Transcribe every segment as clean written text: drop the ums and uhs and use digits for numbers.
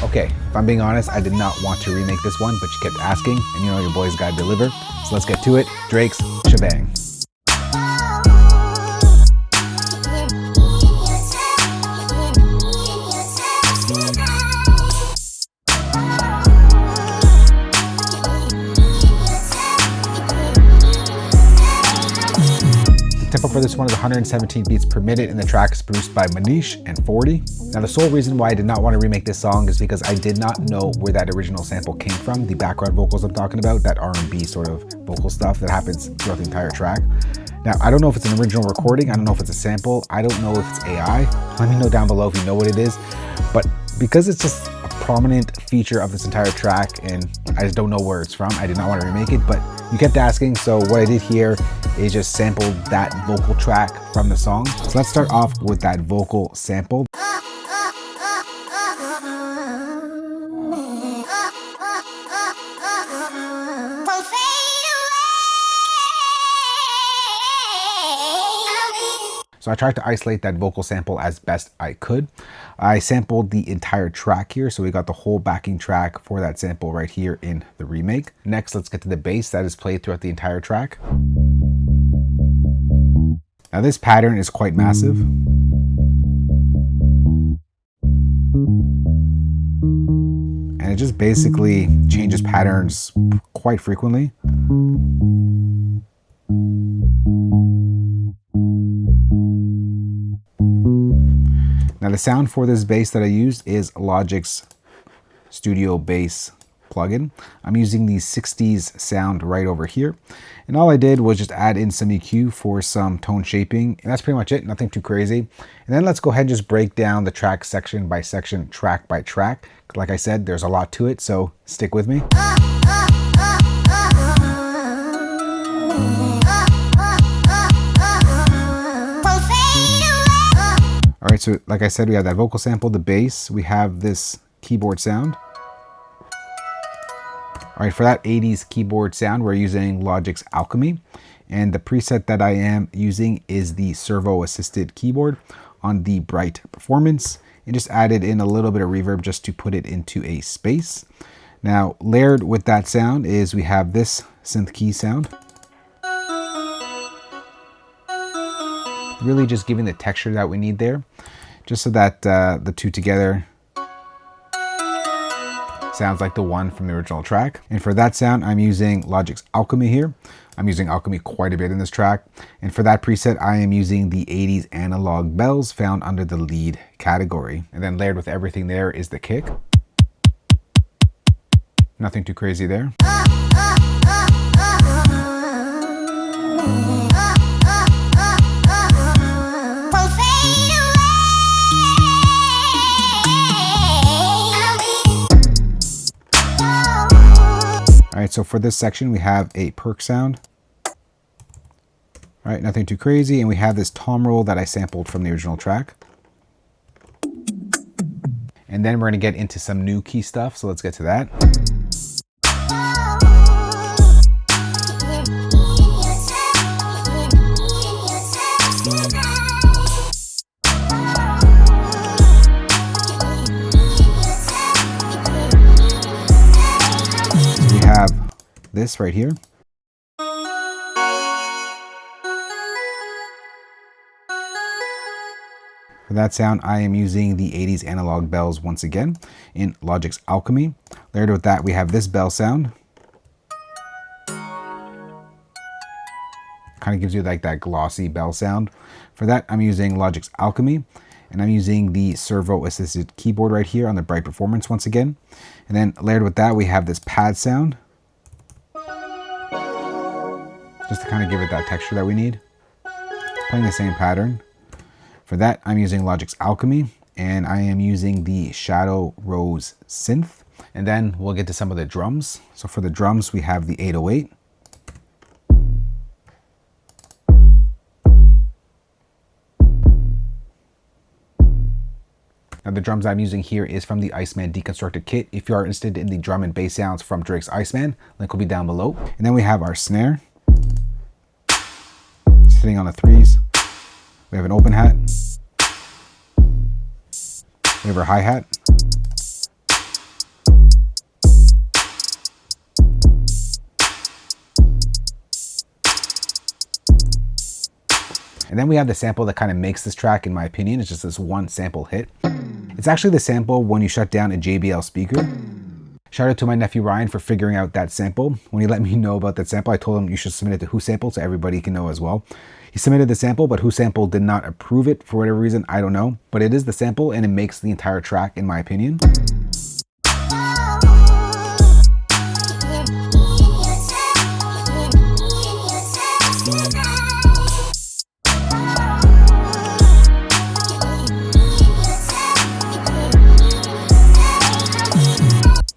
Okay, if I'm being honest, I did not want to remake this one, but you kept asking, and you know your boy's gotta deliver. So let's get to it. Drake's Shabang. Tempo for this one is 117 beats per minute, and the track is produced by Maneesh and 40. Now the sole reason why I did not want to remake this song is because I did not know where that original sample came from, the background vocals I'm talking about, that R&B sort of vocal stuff that happens throughout the entire track. Now I don't know if it's an original recording, I don't know if it's a sample, I don't know if it's AI. Let me know down below if you know what it is, but because it's just a prominent feature of this entire track and I just don't know where it's from, I did not want to remake it, but you kept asking, so what I did here is just sampled that vocal track from the song. So let's start off with that vocal sample. So I tried to isolate that vocal sample as best I could. I sampled the entire track here, so we got the whole backing track for that sample right here in the remake. Next, let's get to the bass that is played throughout the entire track. Now this pattern is quite massive. And it just basically changes patterns quite frequently. Now the sound for this bass that I used is Logic's Studio Bass plugin. I'm using the 60s sound right over here. And all I did was just add in some EQ for some tone shaping. And that's pretty much it, nothing too crazy. And then let's go ahead and just break down the track section by section, track by track. Like I said, there's a lot to it, so stick with me. All right, so like I said, we have that vocal sample, the bass, we have this keyboard sound. All right, for that 80s keyboard sound, we're using Logic's Alchemy. And the preset that I am using is the servo-assisted keyboard on the Bright Performance. And just added in a little bit of reverb just to put it into a space. Now, layered with that sound is we have this synth key sound. Really just giving the texture that we need there, just so that the two together sounds like the one from the original track. And for that sound, I'm using Logic's Alchemy here. I'm using Alchemy quite a bit in this track. And for that preset, I am using the 80s analog bells found under the lead category. And then layered with everything there is the kick. Nothing too crazy there. All right, so for this section, we have a perk sound. All right, nothing too crazy. And we have this tom roll that I sampled from the original track. And then we're gonna get into some new key stuff, so let's get to that. Have this right here. For that sound, I am using the 80s analog bells once again in Logic's Alchemy. Layered with that, we have this bell sound. Kind of gives you like that glossy bell sound. For that, I'm using Logic's Alchemy. And I'm using the servo-assisted keyboard right here on the Bright Performance once again. And then layered with that, we have this pad sound. Just to kind of give it that texture that we need. Playing the same pattern. For that, I'm using Logic's Alchemy. And I am using the Shadow Rose synth. And then we'll get to some of the drums. So for the drums, we have the 808. Now the drums I'm using here is from the Iceman Deconstructed kit. If you are interested in the drum and bass sounds from Drake's Iceman, link will be down below. And then we have our snare, sitting on the 3s. We have an open hat. We have our hi-hat. And then we have the sample that kind of makes this track, in my opinion. It's just this one sample hit. It's actually the sample when you shut down a JBL speaker. Shout out to my nephew Ryan for figuring out that sample. When he let me know about that sample, I told him you should submit it to Who Sample so everybody can know as well. He submitted the sample, but Who Sample did not approve it for whatever reason. I don't know. But it is the sample and it makes the entire track, in my opinion.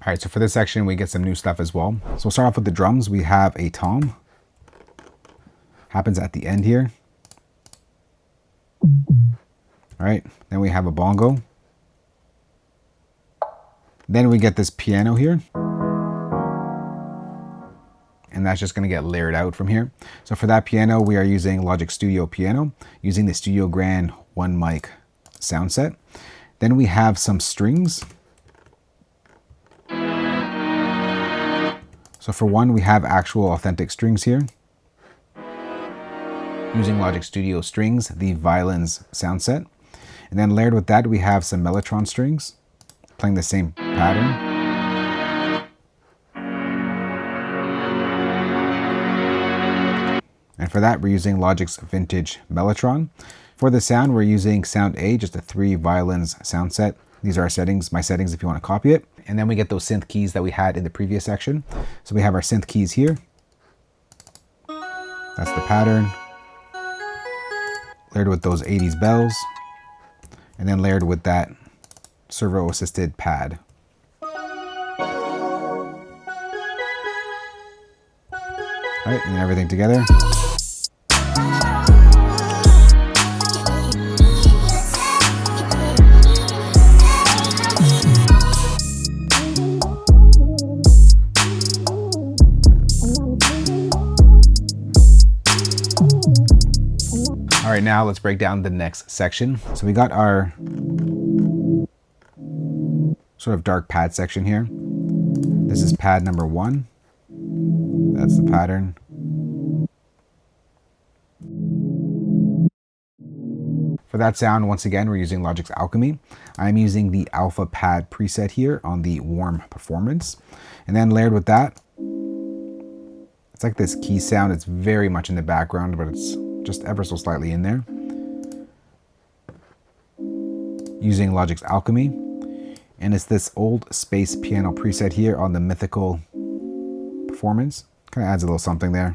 All right, so for this section, we get some new stuff as well. So we'll start off with the drums. We have a tom. Happens at the end here. All right, then we have a bongo. Then we get this piano here. And that's just gonna get layered out from here. So for that piano, we are using Logic Studio Piano, using the Studio Grand 1 mic sound set. Then we have some strings. So for one, we have actual authentic strings here. Using Logic Studio Strings, the violins sound set. And then layered with that, we have some Mellotron strings, playing the same pattern. And for that, we're using Logic's vintage Mellotron. For the sound, we're using Sound A, just a 3 violins sound set. These are our settings, my settings if you want to copy it. And then we get those synth keys that we had in the previous section. So we have our synth keys here. That's the pattern. Layered with those 80s bells. And then layered with that servo assisted pad. All right, and then everything together. All right, now let's break down the next section. So we got our sort of dark pad section here. This is pad number 1. That's the pattern. For that sound, once again, we're using Logic's Alchemy. I'm using the Alpha Pad preset here on the Warm Performance. And then layered with that, it's like this key sound. It's very much in the background, but it's just ever so slightly in there. Using Logic's Alchemy. And it's this old space piano preset here on the Mythical Performance. Kind of adds a little something there.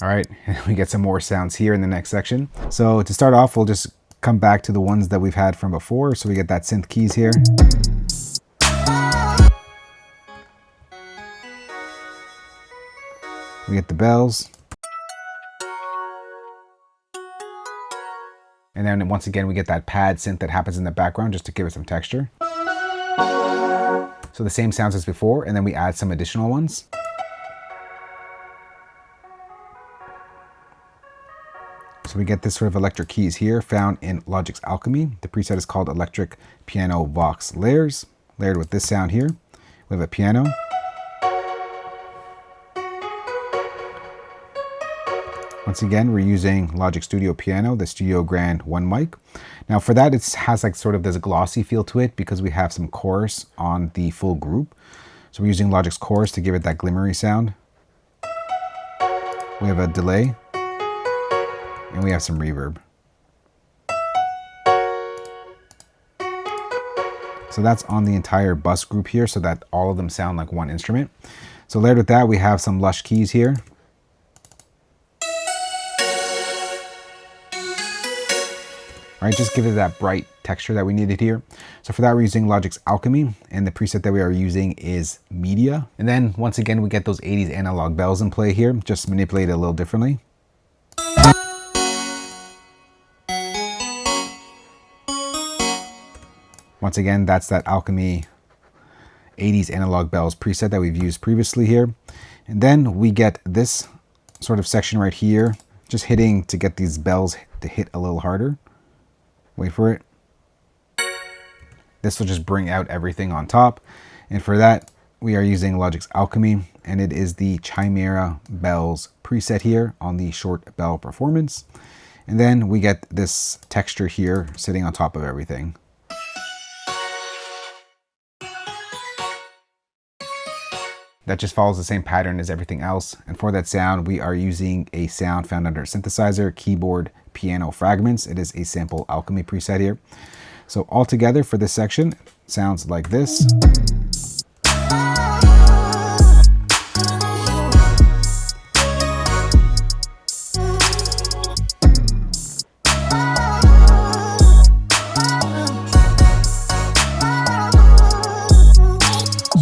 All right, we get some more sounds here in the next section. So to start off, we'll just come back to the ones that we've had from before. So we get that synth keys here. We get the bells. And then once again, we get that pad synth that happens in the background just to give it some texture. So the same sounds as before, and then we add some additional ones. So we get this sort of electric keys here found in Logic's Alchemy. The preset is called Electric Piano Vox Layers. Layered with this sound here. We have a piano. Once again, we're using Logic Studio Piano, the Studio Grand 1 mic. Now for that, it has like sort of this glossy feel to it because we have some chorus on the full group. So we're using Logic's chorus to give it that glimmery sound. We have a delay. And we have some reverb. So that's on the entire bus group here so that all of them sound like one instrument. So layered with that, we have some lush keys here. All right, just give it that bright texture that we needed here. So for that, we're using Logic's Alchemy, and the preset that we are using is Media. And then once again, we get those 80s analog bells in play here, just manipulated a little differently. Once again, that's that Alchemy 80s analog bells preset that we've used previously here. And then we get this sort of section right here, just hitting to get these bells to hit a little harder. Wait for it. This will just bring out everything on top. And for that, we are using Logic's Alchemy, and it is the Chimera Bells preset here on the short bell performance. And then we get this texture here sitting on top of everything. That just follows the same pattern as everything else. And for that sound, we are using a sound found under synthesizer, keyboard, piano fragments. It is a sample Alchemy preset here. So altogether for this section, it sounds like this.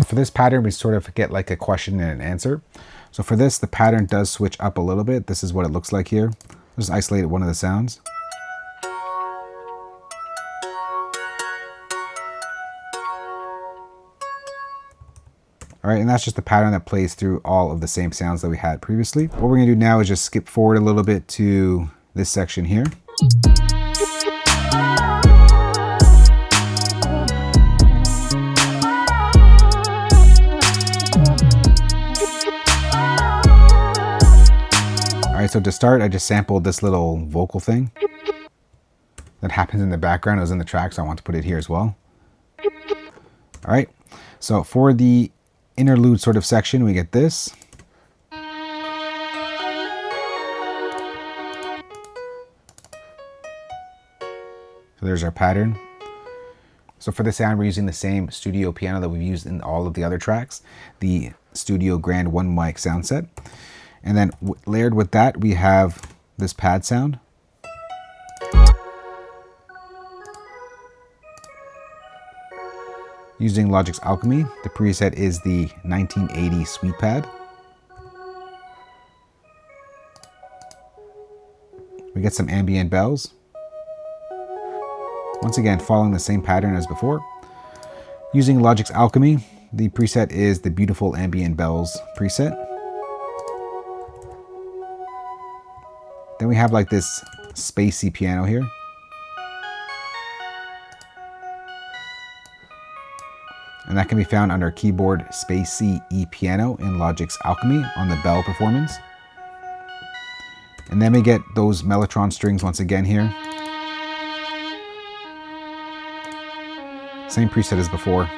For this pattern, we sort of get like a question and an answer. So for this, the pattern does switch up a little bit. This is what it looks like here. Just isolate one of the sounds. All right, and that's just the pattern that plays through all of the same sounds that we had previously. What we're gonna do now is just skip forward a little bit to this section here. All right, so to start, I just sampled this little vocal thing that happens in the background. It was in the track, so I want to put it here as well. All right, so for the interlude sort of section, we get this. So there's our pattern. So for the sound, we're using the same studio piano that we've used in all of the other tracks, the Studio Grand 1 mic sound set. And then layered with that, we have this pad sound. Using Logic's Alchemy, the preset is the 1980 Sweet Pad. We get some ambient bells. Once again, following the same pattern as before. Using Logic's Alchemy, the preset is the Beautiful Ambient Bells preset. Then we have like this spacey piano here. And that can be found under keyboard spacey E piano in Logic's Alchemy on the bell performance. And then we get those mellotron strings once again here. Same preset as before.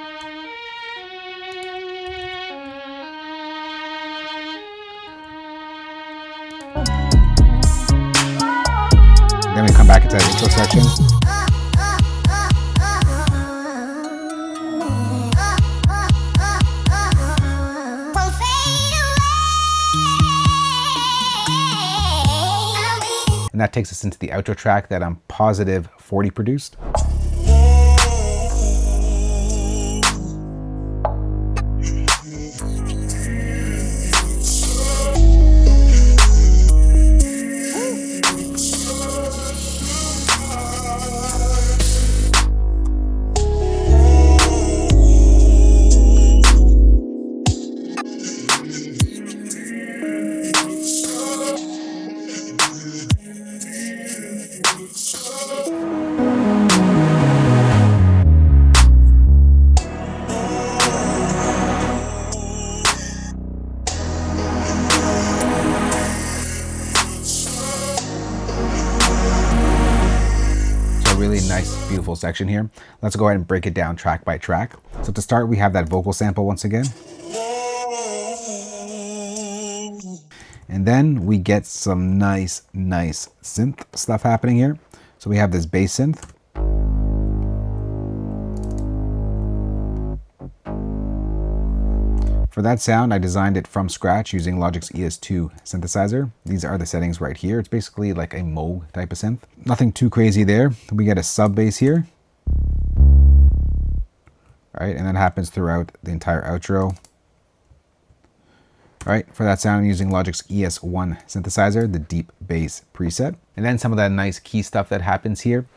Then we come back into that intro section. And that takes us into the outro track that I'm positive 40 produced. Really nice, beautiful section here. Let's go ahead and break it down track by track. So to start, we have that vocal sample once again. And then we get some nice synth stuff happening here. So we have this bass synth. For that sound, I designed it from scratch using Logic's ES2 synthesizer. These are the settings right here. It's basically like a Moog type of synth. Nothing too crazy there. We get a sub bass here. All right, and that happens throughout the entire outro. All right, for that sound, I'm using Logic's ES1 synthesizer, the deep bass preset. And then some of that nice key stuff that happens here.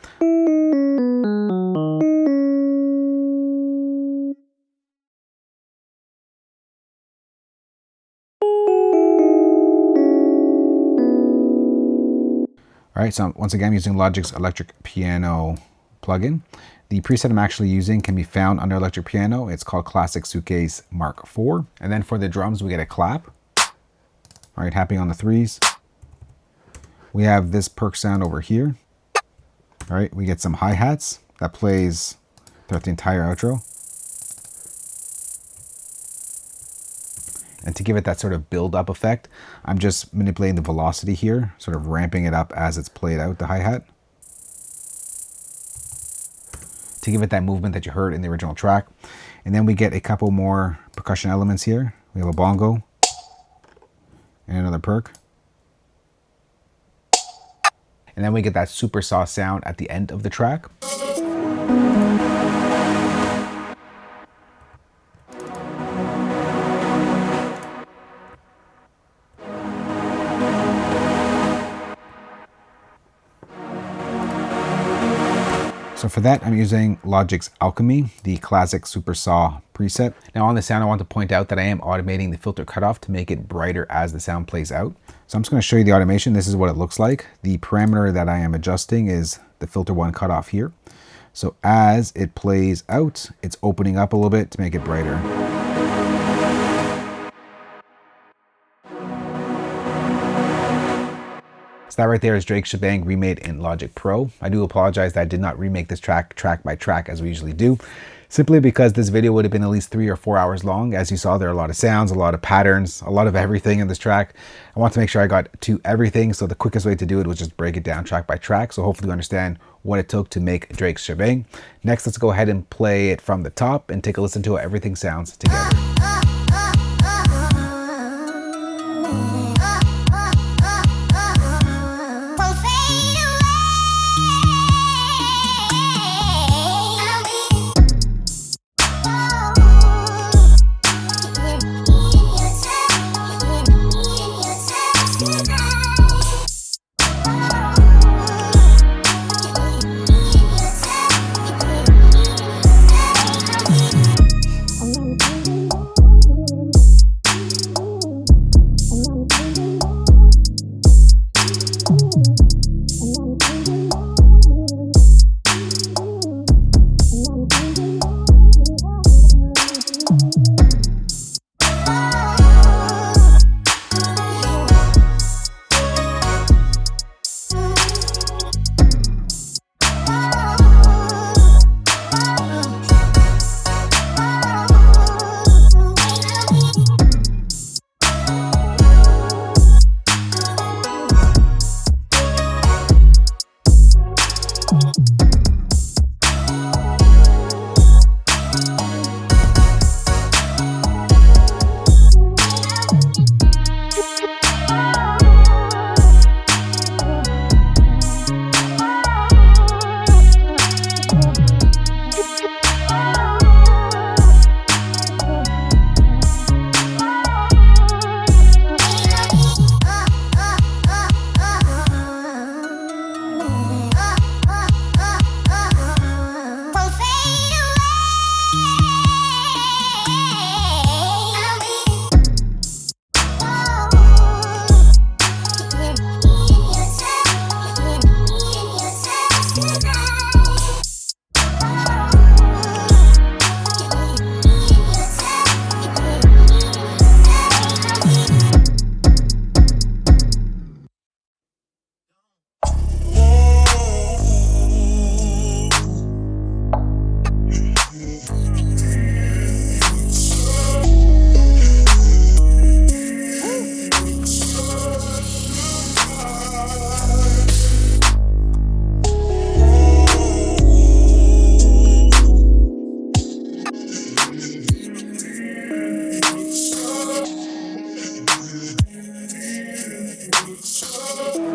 All right, so once again, I'm using Logic's electric piano plugin. The preset I'm actually using can be found under electric piano. It's called Classic Suitcase Mark IV. And then for the drums, we get a clap. All right, tapping on the threes. We have this perk sound over here. All right, we get some hi-hats that plays throughout the entire outro. And to give it that sort of build-up effect, I'm just manipulating the velocity here, sort of ramping it up as it's played out, the hi-hat, to give it that movement that you heard in the original track. And then we get a couple more percussion elements here. We have a bongo and another perk. And then we get that super saw sound at the end of the track. So for that, I'm using Logic's Alchemy, the classic Super Saw preset. Now on the sound, I want to point out that I am automating the filter cutoff to make it brighter as the sound plays out. So I'm just going to show you the automation. This is what it looks like. The parameter that I am adjusting is the filter 1 cutoff here. So as it plays out, it's opening up a little bit to make it brighter. So that right there is Drake's Shabang remade in Logic Pro. I do apologize that I did not remake this track by track as we usually do, simply because this video would have been at least 3 or 4 hours long. As you saw, there are a lot of sounds, a lot of patterns, a lot of everything in this track. I want to make sure I got to everything, so the quickest way to do it was just break it down track by track. So hopefully you understand what it took to make Drake's Shabang. Next, let's go ahead and play it from the top and take a listen to how everything sounds together.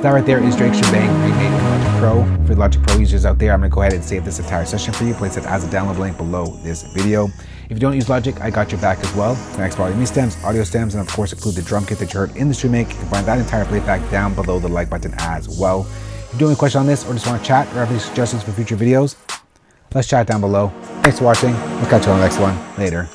That right there is Drake's Shabang remade in Logic Pro. For the Logic Pro users out there, I'm going to go ahead and save this entire session for you. Place it as a download link below this video. If you don't use Logic, I got your back as well. You can export MIDI stems, audio stems, and of course include the drum kit that you heard in this remake. You can find that entire PlayPack down below the like button as well. If you do have any questions on this or just want to chat or have any suggestions for future videos, let's chat down below. Thanks for watching. We'll catch you on the next one. Later.